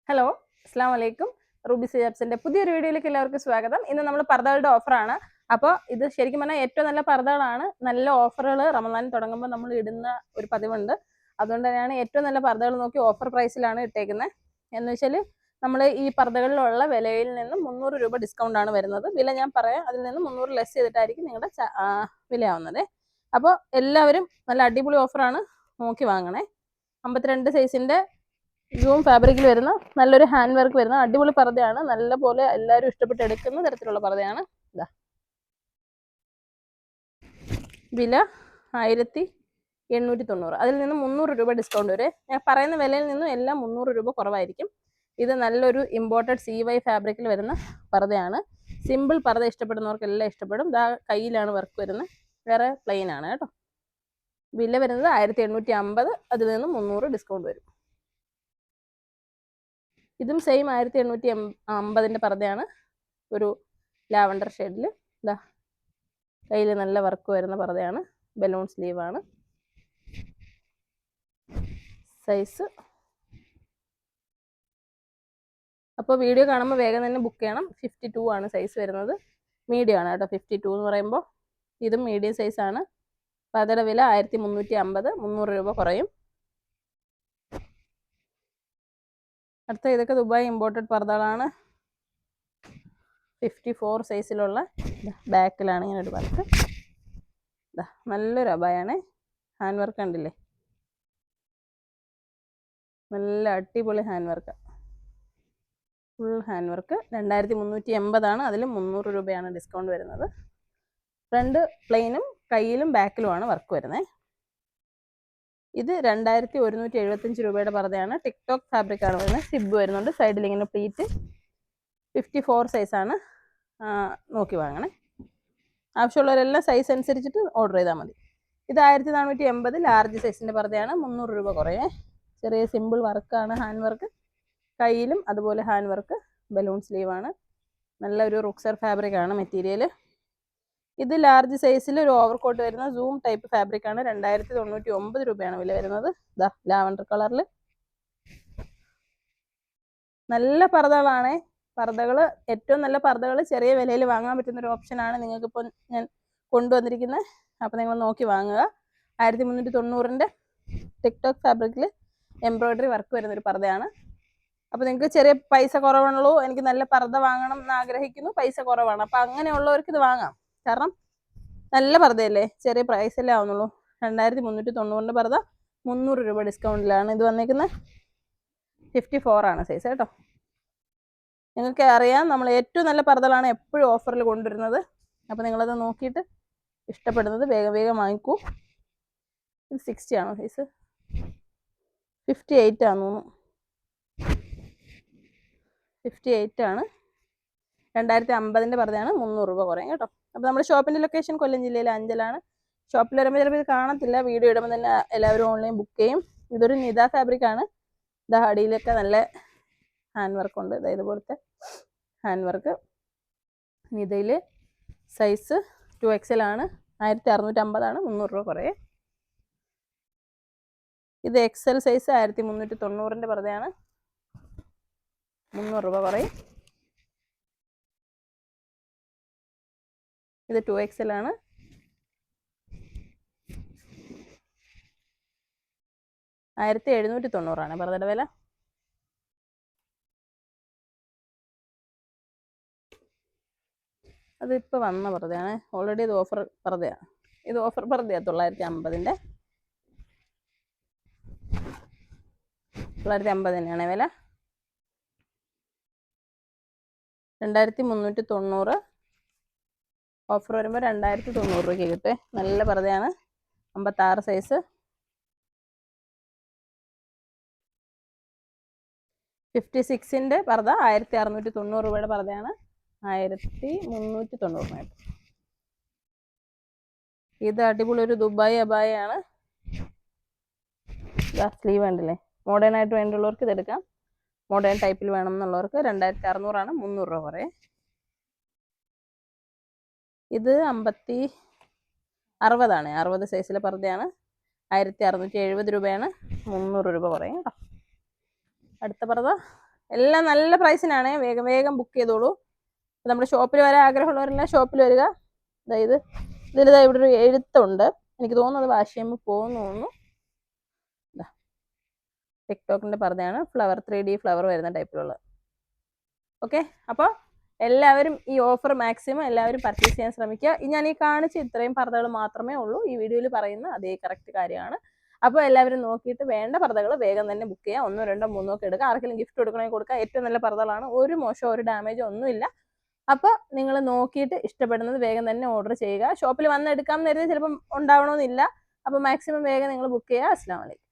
Hello, അസ്സാം വലൈക്കും. Ruby സിജാബ്സിന്റെ പുതിയൊരു വീഡിയോയിലേക്ക് എല്ലാവർക്കും സ്വാഗതം. ഇന്ന് നമ്മൾ പർദ്ദകളുടെ ഓഫറാണ്. അപ്പോൾ ഇത് ശരിക്കും പറഞ്ഞാൽ ഏറ്റവും നല്ല പർദ്ദകളാണ്. നല്ല ഓഫറുകൾ റമദാൻ തുടങ്ങുമ്പോൾ നമ്മൾ ഇടുന്ന ഒരു പതിവുണ്ട്. അതുകൊണ്ട് തന്നെയാണ് ഏറ്റവും നല്ല പർദ്ദകൾ നോക്കി ഓഫർ പ്രൈസിലാണ് ഇട്ടേക്കുന്നത്. എന്ന് വെച്ചാൽ നമ്മൾ ഈ പർദ്ദകളിലുള്ള വിലയിൽ നിന്നും 300 രൂപ ഡിസ്കൗണ്ട് ആണ് വരുന്നത്. വില ഞാൻ പറയാം, അതിൽ നിന്നും 300 ലെസ് ചെയ്തിട്ടായിരിക്കും നിങ്ങളുടെ വിലയാവുന്നത്. അപ്പോൾ എല്ലാവരും നല്ല അടിപൊളി ഓഫറാണ്, നോക്കി വാങ്ങണേ. 52 സൈസിന്റെ ജൂം ഫാബ്രിക്കിൽ വരുന്ന നല്ലൊരു ഹാൻഡ് വർക്ക് വരുന്ന അടിപൊളി പർദ്ദയാണ്. നല്ല പോലെ എല്ലാവരും ഇഷ്ടപ്പെട്ട് എടുക്കുന്ന തരത്തിലുള്ള പർദ്ദയാണ്. ഇതാ വില 1890. അതിൽ നിന്ന് 300 രൂപ ഡിസ്കൗണ്ട് വരെ. ഞാൻ പറയുന്ന വിലയിൽ നിന്നും എല്ലാം 300 രൂപ കുറവായിരിക്കും. ഇത് നല്ലൊരു ഇമ്പോർട്ടഡ് CY ഫാബ്രിക്കിൽ വരുന്ന പർദ്ദയാണ്. സിമ്പിൾ പർദ്ദ ഇഷ്ടപ്പെടുന്നവർക്കെല്ലാം ഇഷ്ടപ്പെടും. ഇതാ കയ്യിലാണ് വർക്ക് വരുന്നത്, വേറെ പ്ലെയിൻ ആണ് കേട്ടോ. വില വരുന്നത് 1850. അതിൽ നിന്ന് 300 ഡിസ്കൗണ്ട് വരും. ഇതും സെയിം 1850 പർദ്ദയാണ്. ഒരു ലാവണ്ടർ ഷെയ്ഡിൽ ഇതാ കയ്യിൽ നല്ല വർക്ക് വരുന്ന പർദ്ദയാണ്. ബലൂൺ സ്ലീവാണ്. സൈസ് അപ്പോൾ വീഡിയോ കാണുമ്പോൾ വേഗം തന്നെ ബുക്ക് ചെയ്യണം. 52 ആണ് സൈസ് വരുന്നത്. മീഡിയം ആണ് കേട്ടോ. 52 എന്ന് പറയുമ്പോൾ ഇതും മീഡിയം സൈസാണ്. പർദ്ദയുടെ വില 1350. 300 രൂപ കുറയും. അടുത്ത ഇതൊക്കെ ദുബായ് ഇമ്പോർട്ടഡ് പർദ്ദകളാണ്. 54 സൈസിലുള്ള ബാക്കിലാണ് ഇങ്ങനൊരു വർക്ക്. നല്ലൊരു അബായാണ്. ഹാൻഡ് വർക്ക് കണ്ടില്ലേ, നല്ല അടിപൊളി hand work, full hand work. 2380 ആണ്. അതിൽ 300 രൂപയാണ് ഡിസ്കൗണ്ട് വരുന്നത്. ഫ്രണ്ട് പ്ലെയിനും കയ്യിലും ബാക്കിലുമാണ് വർക്ക് വരുന്നത്. ഇത് 2175 രൂപയുടെ പർദ്ദയാണ്. ടിക്ടോക്ക് ഫാബ്രിക് ആണ് വരുന്നത്. സിബ് വരുന്നുണ്ട്, സൈഡിൽ ഇങ്ങനെ പ്ലീറ്റ്. 54 സൈസാണ്. നോക്കി വാങ്ങണേ. ആവശ്യമുള്ളവരെല്ലാം സൈസ് അനുസരിച്ചിട്ട് ഓർഡർ ചെയ്താൽ മതി. ഇത് 1480 ലാർജ് സൈസിൻ്റെ പർദ്ദയാണ്. 300 രൂപ കുറയേ. ചെറിയ സിമ്പിൾ വർക്കാണ്, ഹാൻഡ് വർക്ക്. കയ്യിലും അതുപോലെ ഹാൻഡ് വർക്ക്. ബലൂൺ സ്ലീവാണ്. നല്ലൊരു റുക്സർ ഫാബ്രിക് ആണ് മെറ്റീരിയൽ. ഇത് ലാർജ് സൈസിൽ ഒരു ഓവർകോട്ട് വരുന്ന സൂം ടൈപ്പ് ഫാബ്രിക് ആണ്. 2099 രൂപയാണ് വില വരുന്നത്. ഇതാ ലാവണ്ടർ കളറിൽ നല്ല പർദ്ദകളാണേ. പർദ്ദകൾ, ഏറ്റവും നല്ല പർദ്ദകൾ ചെറിയ വിലയിൽ വാങ്ങാൻ പറ്റുന്ന ഒരു ഓപ്ഷനാണ് നിങ്ങൾക്കിപ്പോൾ ഞാൻ കൊണ്ടുവന്നിരിക്കുന്നത്. അപ്പോൾ നിങ്ങൾ നോക്കി വാങ്ങുക. 1390 ടിക്ടോക്ക് ഫാബ്രിക്കിൽ എംബ്രോയ്ഡറി വർക്ക് വരുന്നൊരു പർദ്ദയാണ്. അപ്പോൾ നിങ്ങൾക്ക് ചെറിയ പൈസ കുറവാണല്ലോ, എനിക്ക് നല്ല പർദ്ദ വാങ്ങണം എന്ന് ആഗ്രഹിക്കുന്നു, പൈസ കുറവാണ്, അപ്പോൾ അങ്ങനെയുള്ളവർക്ക് ഇത് വാങ്ങാം. കാരണം നല്ല പർദ്ദയല്ലേ, ചെറിയ പ്രൈസല്ലേ ആവുന്നുള്ളൂ. 2390 പർദ്ദ 300 രൂപ ഡിസ്കൗണ്ടിലാണ് ഇത് വന്നേക്കുന്നത്. 54 ആണ് സൈസ് കേട്ടോ. നിങ്ങൾക്ക് അറിയാം, നമ്മൾ ഏറ്റവും നല്ല പർദ്ദകളാണ് എപ്പോഴും ഓഫറിൽ കൊണ്ടുവരുന്നത്. അപ്പോൾ നിങ്ങളത് നോക്കിയിട്ട് ഇഷ്ടപ്പെടുന്നത് വേഗം വേഗം വാങ്ങിക്കൂ. ഇത് 60 ആണോ സൈസ്? 58 ആണെന്ന് തോന്നുന്നു. 58 ആണ്. 2050 പർദ്ദയാണ്. 300 രൂപ കുറയും കേട്ടോ. അപ്പോൾ നമ്മുടെ ഷോപ്പിൻ്റെ ലൊക്കേഷൻ കൊല്ലം ജില്ലയിലെ അഞ്ചലാണ്. ഷോപ്പിൽ വരുമ്പോൾ ചിലപ്പോൾ ഇത് കാണത്തില്ല, വീഡിയോ ഇടുമ്പോൾ തന്നെ എല്ലാവരും ഓൺലൈൻ ബുക്ക് ചെയ്യും. ഇതൊരു നിത ഫാബ്രിക് ആണ്. ഇതാ അടിയിലൊക്കെ നല്ല ഹാൻഡ് വർക്ക് ഉണ്ട്. ഇതുപോലത്തെ ഹാൻഡ് വർക്ക്. നിതയിൽ സൈസ് 2XL ആണ്. 1650 ആണ്. 300 രൂപ കുറയേ. ഇത് XL സൈസ് 1390 പർദ്ദയാണ്. 300 രൂപ കുറയും. ഇത് 2XL ആണ്. 1790 ആണ് പർദ്ദയുടെ വില. അതിപ്പോൾ വന്ന പർദ്ദയാണ്. ഓൾറെഡി ഇത് ഓഫർ പർദ്ദയാണ്. ഇത് ഓഫർ പർദ്ദയാണ്. 950 തന്നെയാണ് വില. 2390. ഓഫർ വരുമ്പോൾ 2090 രൂപയ്ക്ക് കിട്ടുമേ. നല്ല പർദ്ദയാണ്. 56 സൈസ്. 56 പർദ്ദ 1690 രൂപയുടെ പർദ്ദയാണ്. 1390 രൂപ. ഇത് അടിപൊളി ഒരു ദുബായ് അബായാണ്. സ്ലീവ് ഉണ്ടല്ലേ, മോഡേൺ ആയിട്ട് വേണ്ടുള്ളവർക്ക് ഇതെടുക്കാം. മോഡേൺ ടൈപ്പിൽ വേണം എന്നുള്ളവർക്ക് 2600 ആണ്. 300 രൂപ കുറേ. ഇത് 60 ആണ്. 60 സൈസിലെ പർദ്ദയാണ്. 1670 രൂപയാണ്. 300 രൂപ കുറയും കേട്ടോ. അടുത്ത പർദ്ദ എല്ലാം നല്ല പ്രൈസിനാണ്. വേഗം വേഗം ബുക്ക് ചെയ്തോളൂ. നമ്മുടെ ഷോപ്പിൽ വരാൻ ആഗ്രഹമുള്ളവരെല്ലാം ഷോപ്പിൽ വരിക. അതായത് ഇതിലിതാ ഇവിടെ ഒരു എഴുത്തുണ്ട്. എനിക്ക് തോന്നുന്നു അത് വാഷ് ചെയ്യുമ്പോൾ പോകുന്നു തോന്നുന്നു. ടിക്ടോക്കിൻ്റെ പർദ്ദയാണ്. ഫ്ലവർ 3D ഫ്ലവർ വരുന്ന ടൈപ്പിലുള്ളത്. ഓക്കെ, അപ്പോൾ എല്ലാവരും ഈ ഓഫർ മാക്സിമം എല്ലാവരും പർച്ചേസ് ചെയ്യാൻ ശ്രമിക്കുക. ഞാൻ ഈ കാണിച്ച ഇത്രയും പർദ്ദകൾ മാത്രമേ ഉള്ളൂ. ഈ വീഡിയോയിൽ പറയുന്ന അതേ കറക്റ്റ് കാര്യമാണ്. അപ്പോൾ എല്ലാവരും നോക്കിയിട്ട് വേണ്ട പർദ്ദകൾ വേഗം തന്നെ ബുക്ക് ചെയ്യുക. 1, 2, 3 ഒക്കെ എടുക്കുക. ആർക്കെങ്കിലും ഗിഫ്റ്റ് കൊടുക്കണമെങ്കിൽ കൊടുക്കുക. ഏറ്റവും നല്ല പർദ്ദകളാണ്. ഒരു മോശമോ ഒരു ഡാമേജോ ഒന്നുമില്ല. അപ്പോൾ നിങ്ങൾ നോക്കിയിട്ട് ഇഷ്ടപ്പെടുന്നത് വേഗം തന്നെ ഓർഡർ ചെയ്യുക. ഷോപ്പിൽ വന്ന് എടുക്കാമെന്ന് കരുതി ചിലപ്പം ഉണ്ടാവണമെന്നില്ല. അപ്പോൾ മാക്സിമം വേഗം നിങ്ങൾ ബുക്ക് ചെയ്യുക. അസ്സലാമു അലൈക്കും.